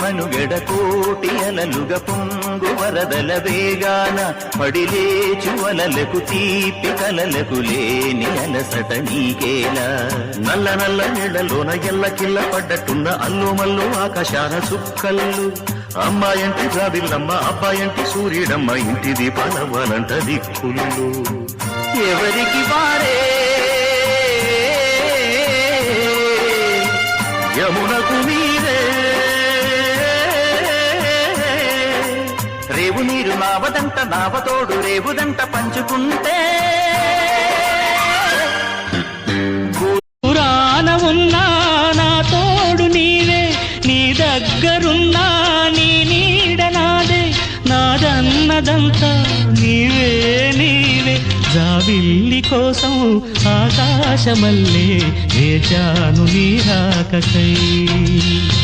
మనుగడ కోటి అలలుగ పొంగు వరదల వేగాన పడిలేచు అలలకు తీపి కలలకు లేని అలసట నీకేలా నల్ల నల్ల నీళ్లలోన ఎల్లకిల్ల పడ్డట్టున్న అల్లుమల్లు ఆకాశాన చుక్కల్లు అమ్మాయంటి జాబిల్లమ్మ అబ్బాయంటి సూర్యుడమ్మ ఇంటి దీపాలవ్వాలంట దిక్కులు ఎవరికి వారే యమునకు మీరే రేవు నీరు నావదంట నావతోడు రేవుదంట పంచుకుంటే పురాణ ఉన్నా నా తోడు నీవే నీ దగ్గరున్నా నీ నీడ నాదే నాదన్నదంతా నీవే నీవే జాబిల్లి కోసం ఆకాశమల్లే వేచాను నీ రాకకై